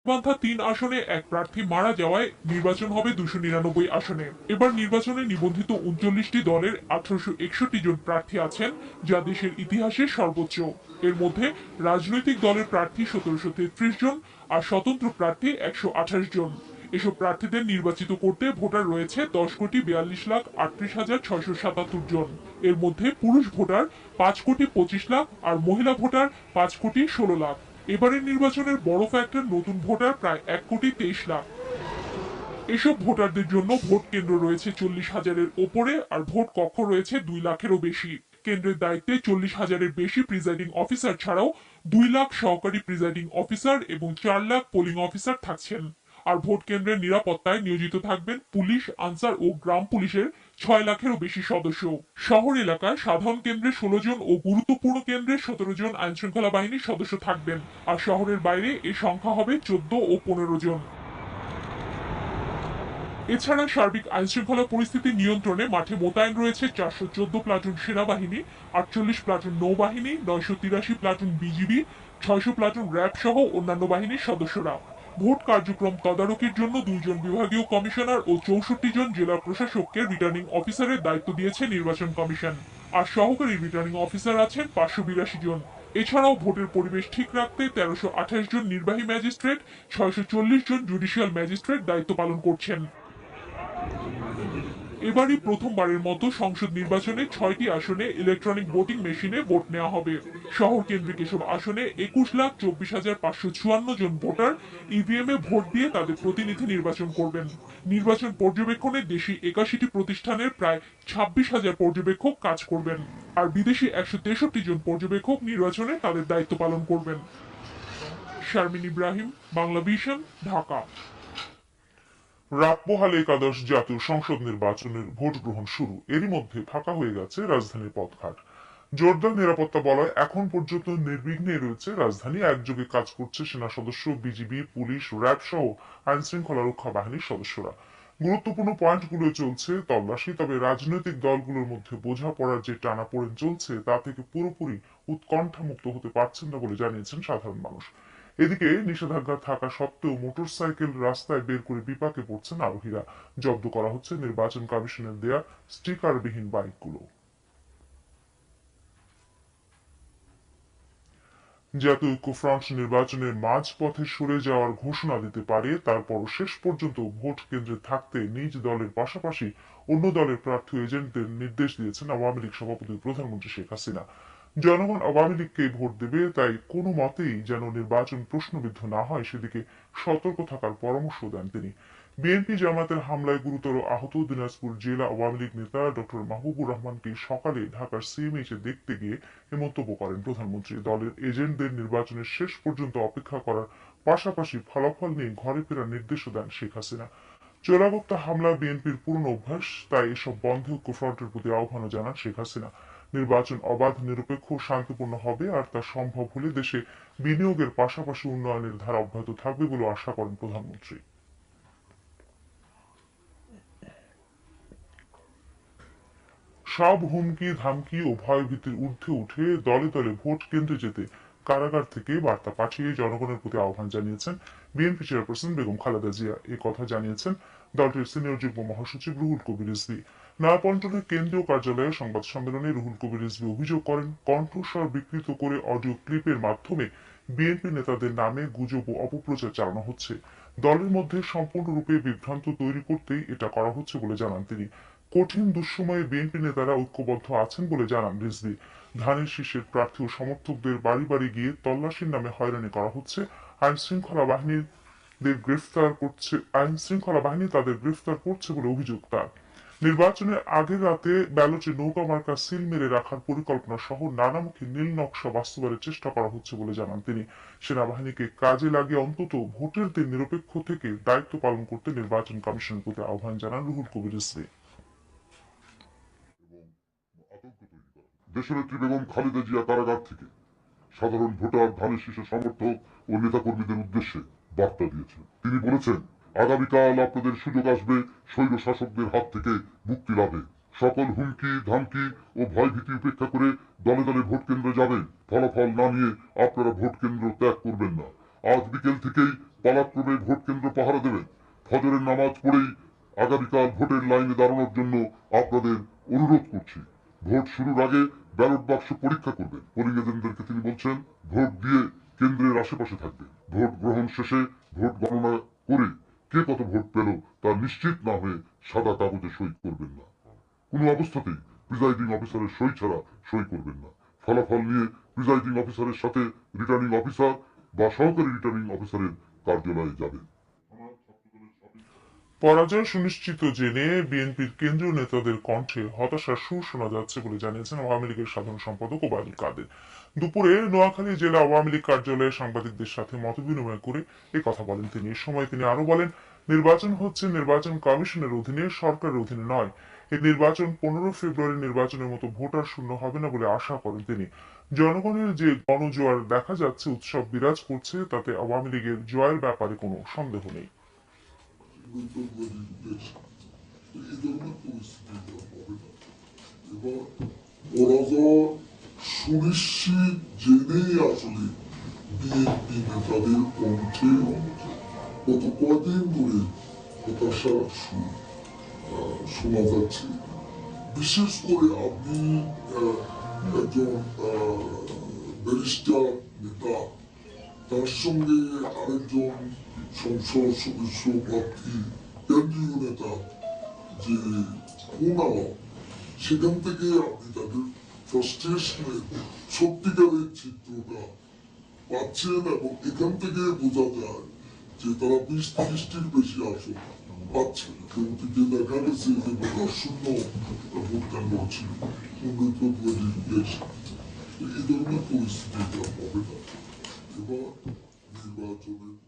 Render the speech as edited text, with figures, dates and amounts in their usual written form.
পান্থা ৩ আসনে এক প্রার্থী মারা যাওয়ায় নির্বাচন হবে 299 আসনে। এবার নির্বাচনে নিবন্ধিত 39টি দলের 1861 জন প্রার্থী আছেন, যা দেশের ইতিহাসে সর্বোচ্চ। এর মধ্যে রাজনৈতিক দলের প্রার্থী 1733 জন আর স্বতন্ত্র প্রার্থী 128 জন। এসব প্রার্থীদের নির্বাচিত করতে ভোটার রয়েছে 10,42,38,677 জন। এর মধ্যে পুরুষ ভোটার 5,25,00,000 আর মহিলা ভোটার 5,16,00,000। এবারের নির্বাচনের বড় ফ্যাক্টর নতুন ভোটার প্রায় 1,23,00,000। এসব ভোটারদের জন্য ভোট কেন্দ্র রয়েছে 40,000-এর ওপরে আর ভোট কক্ষ রয়েছে 2 লাখেরও বেশি। কেন্দ্রের দায়িত্বে 40,000-এর বেশি প্রিজাইডিং অফিসার ছাড়াও 2 লাখ সহকারী প্রিজাইডিং অফিসার এবং 4 লাখ পোলিং অফিসার থাকছেন। আর ভোট কেন্দ্রের নিরাপত্তায় নিয়োজিত থাকবেন পুলিশ, আনসার ও গ্রাম পুলিশের 6 লাখেরও বেশি সদস্য। শহর এলাকায় সাধারণ কেন্দ্রে 16 জন ও গুরুত্বপূর্ণ কেন্দ্রে 17 জন আইন শৃঙ্খলা বাহিনীর সদস্য থাকবেন। আর শহরের বাইরে এ সংখ্যা হবে 14 ও 15 জন। এছাড়া সার্বিক আইনশৃঙ্খলা পরিস্থিতি নিয়ন্ত্রণে মাঠে মোতায়েন রয়েছে 414 প্লাটুন সেনাবাহিনী, 48 প্লাটুন নৌবাহিনী, 983 প্লাটুন বিজিবি, 600 প্লাটুন র্যাব সহ অন্যান্য বাহিনীর সদস্যরা। ভোট কার্যক্রম তদারকির জন্য 2 জন বিভাগীয় কমিশনার ও 64 জন জেলা প্রশাসককে রিটার্নিং অফিসারের দায়িত্ব দিয়েছে নির্বাচন কমিশন। আর সহকারী রিটার্নিং অফিসার আছেন 582 জন। এছাড়াও ভোটের পরিবেশ ঠিক রাখতে 1328 জন নির্বাহী ম্যাজিস্ট্রেট, 640 জন জুডিশিয়াল ম্যাজিস্ট্রেট দায়িত্ব পালন করছেন। এবারই প্রথমবারের মতো সংসদ নির্বাচনে 6টি আসনে ইলেকট্রনিক ভোটিং মেশিনে ভোট নেওয়া হবে। শহর কেন্দ্রিক এসব আসনে 21,24,554 জন ভোটার ইভিএম এ ভোট দিয়ে তাদের প্রতিনিধি নির্বাচন করবেন। নির্বাচন পর্যবেক্ষণে দেশি 81টি প্রতিষ্ঠানের প্রায় 26,000 পর্যবেক্ষক কাজ করবেন। আর বিদেশি 163 জন পর্যবেক্ষক নির্বাচনে তাদের দায়িত্ব পালন করবেন। শারমিন ইব্রাহিম, বাংলা ভিশন, ঢাকা। রাত পোহালে একাদশ জাতীয় সংসদ নির্বাচনের ভোট গ্রহণ শুরু। এরই মধ্যে ফাঁকা হয়ে গেছে রাজধানীর পথঘাট। জোরদার নিরাপত্তা বলয় এখন পর্যন্ত নির্বিঘ্নে রয়েছে রাজধানী। একযোগে কাজ করছে সেনা সদস্য, বিজিবি, পুলিশ, র্যাব সহ আইন শৃঙ্খলা রক্ষা বাহিনীর সদস্যরা। গুরুত্বপূর্ণ পয়েন্টগুলো চলছে তল্লাশি। তবে রাজনৈতিক দলগুলোর মধ্যে বোঝাপড়ার যে টানাপোড়েন চলছে তা থেকে পুরোপুরি উৎকণ্ঠামুক্ত হতে পারছেন না বলে জানিয়েছেন সাধারণ মানুষ। এদিকে নিষেধাজ্ঞা থাকা সত্ত্বেও মোটরসাইকেল রাস্তায় বের করে বিপাকে পড়ছেন আরোহীরা। জব্দ করা হচ্ছে নির্বাচন কমিশনের দেয়া স্টিকারবিহীন বাইকগুলো। জাতীয় ঐক্যফ্রন্ট নির্বাচনের মাঝপথে সরে যাওয়ার ঘোষণা দিতে পারে, তারপরও শেষ পর্যন্ত ভোট কেন্দ্রে থাকতে নিজ দলের পাশাপাশি অন্য দলের প্রার্থী এজেন্টদের নির্দেশ দিয়েছেন আওয়ামী লীগ সভাপতি প্রধানমন্ত্রী শেখ হাসিনা। জনগণ আওয়ামী লীগকে ভোট দেবে, তাই কোনো মতেই যেন নির্বাচন প্রশ্নবিদ্ধ না হয় সেদিকে সতর্ক থাকার পরামর্শ দেন তিনি। বিএনপি জামাতের হামলায় গুরুতর আহত দিনাজপুর জেলা আওয়ামী লীগ নেতা ডক্টর মাহবুবুর রহমানকে সকালে ঢাকার সিএমএইচে দেখতে গিয়ে এ মন্তব্য করেন প্রধানমন্ত্রী। দলের এজেন্টদের নির্বাচনের শেষ পর্যন্ত অপেক্ষা করার পাশাপাশি ফলাফল নিয়ে ঘরে ফেরার নির্দেশও দেন শেখ হাসিনা। চোরাগোপ্তা হামলা বিএনপির পুরনো অভ্যাস, তাই এসব বন্ধে ঐক্যফ্রন্টের প্রতি আহ্বানও জানান শেখ হাসিনা। নির্বাচন অবাধ, নিরপেক্ষ ও শান্তিপূর্ণ হবে, আর তা সম্ভব হলে দেশে বিনিয়োগের পাশাপাশি উন্নয়নের ধারা অব্যাহত থাকবে বলে আশা করেন প্রধানমন্ত্রী। সব হুমকি ধামকি ও ভয়ভীতির ঊর্ধ্বে উঠে দলে দলে ভোট কেন্দ্রে যেতে কারাগার থেকে বার্তা পাঠিয়ে জনগণের প্রতি আহ্বান জানিয়েছেন বিএনপি চেয়ারপারসন বেগম খালেদা জিয়া। এ কথা জানিয়েছেন দলটির সিনিয়র যুগ্ম মহাসচিব রুহুল কবির রিজভী। নয়াপল্টনের কেন্দ্রীয় কার্যালয়ে সংবাদ সম্মেলনে রুহুল কবির রিজভী অভিযোগ করেন, কণ্ঠস্বর বিকৃত করে অডিও ক্লিপের মাধ্যমে বিএনপি নেতাদের নামে গুজব ও অপপ্রচার চালানো হচ্ছে। দলের মধ্যে সম্পূর্ণরূপে বিভ্রান্ত তৈরি করতেই এটা করা হচ্ছে বলে জানান তিনি। কঠিন দুঃসময়ে বিএনপি নেতারা ঐক্যবদ্ধ আছেন বলে জানান রিজভী। ধানের শীর্ষের প্রার্থী ও সমর্থকদের বাড়ি বাড়ি গিয়ে তল্লাশির নামে হয়রানি করা হচ্ছে। আইন শৃঙ্খলা বাহিনী তাদের গ্রেফতার করছে বলে অভিযোগ তার। নির্বাচনের আগের রাতে ব্যালটে নৌকা মার্কা সিল মেরে রাখার পরিকল্পনা সহ নানামুখী নীল নকশা বাস্তবায়নের চেষ্টা করা হচ্ছে বলে জানান তিনি। সেনাবাহিনীকে কাজে লাগিয়ে অন্তত ভোটের দিন নিরপেক্ষ থেকে দায়িত্ব পালন করতে নির্বাচন কমিশনের প্রতি আহ্বান জানান রুহুল কবির রিজভী। দেশনেত্রী বেগম খালেদা জিয়া কারাগার থেকে সাধারণ ভোটার, ধানের শীষের সমর্থক ও নেতাকর্মীদের উদ্দেশ্যে বার্তা দিয়েছেন। তিনি বলেছেন, আগামীকাল আপনাদের সুযোগ আসবে স্বৈর শাসকদের হাত থেকে মুক্তি লাভে। সকল হুমকি ধামকি ও ভয়ভীতি উপেক্ষা করে দলে দলে ভোট কেন্দ্রে যাবেন। ফলাফল না নিয়ে আপনারা ভোট কেন্দ্র ত্যাগ করবেন না। আজ বিকেল থেকেই পালাক্রমে ভোট কেন্দ্র পাহারা দেবেন। ফজরের নামাজ পড়েই আগামীকাল ভোটের লাইনে দাঁড়ানোর জন্য আপনাদের অনুরোধ করছি। ভোট শুরুর আগে ব্যালট বাক্স পরীক্ষা করবেন। পোলিং এজেন্টদেরকে তিনি বলছেন ভোট দিয়ে কেন্দ্রের আশেপাশে থাকবে। ভোট গ্রহণ শেষে ভোট গণনা করে কে কত ভোট পেল তা নিশ্চিত না হয়ে সাদা কাগজে সই করবেন না। কোনো অবস্থাতেই প্রিজাইডিং অফিসারের সই ছাড়া সই করবেন না। ফলাফল নিয়ে প্রিজাইডিং অফিসারের সাথে রিটার্নিং অফিসার বা সহকারী রিটার্নিং অফিসারের কার্যালয়ে যাবেন। পরাজয় সুনিশ্চিত জেনে বিএনপির কেন্দ্রীয় নেতাদের কণ্ঠে হতাশার সুর শোনা যাচ্ছে বলে জানিয়েছেন আওয়ামী লীগের সাধারণ সম্পাদক ওবায়দুল কাদের। দুপুরে নোয়াখালী জেলা আওয়ামী লীগ কার্যালয়ে সাংবাদিকদের সাথে মতবিনিময় করে এ কথা বলেন তিনি। এ সময় তিনি আরো বলেন, নির্বাচন হচ্ছে নির্বাচন কমিশনের অধীনে, সরকারের অধীনে নয়। এই নির্বাচন 15 ফেব্রুয়ারি নির্বাচনের মতো ভোটার শূন্য হবে না বলে আশা করেন তিনি। জনগণের যে গণজোয়ার দেখা যাচ্ছে, উৎসব বিরাজ করছে, তাতে আওয়ামী লীগের জয়ের ব্যাপারে কোনো সন্দেহ নেই। এই ধরনের পরিস্থিতি হবে না। এবার পরাজয় সুনিশ্চিত জেনেই আসলে বিএনপি নেতাদের কণ্ঠে গত কদিন ধরে হতাশার সুর শোনা যাচ্ছে। বিশেষ করে আপনি একজন ব্যারিস্টার নেতা, তার সঙ্গে আরেকজন সংসদ সদস্য প্রার্থী কেন্দ্রীয় নেতা যে কোন সেখান থেকে আপনি তাদের ফ্রাস্ট্রেশনের সত্যিকারের চিত্রটা পাচ্ছেন এবং এখান থেকে বোঝা যায় যে তারা 20-30টির বেশি আসন পাচ্ছে। কিন্তু যে দেখা গেছে যে ভোটার শূন্য ভোট কেন্দ্র ছিল 15 ফেব্রুয়ারির ইলেকশন। এই ধরনের পরিস্থিতি হবে না। এবার নির্বাচনের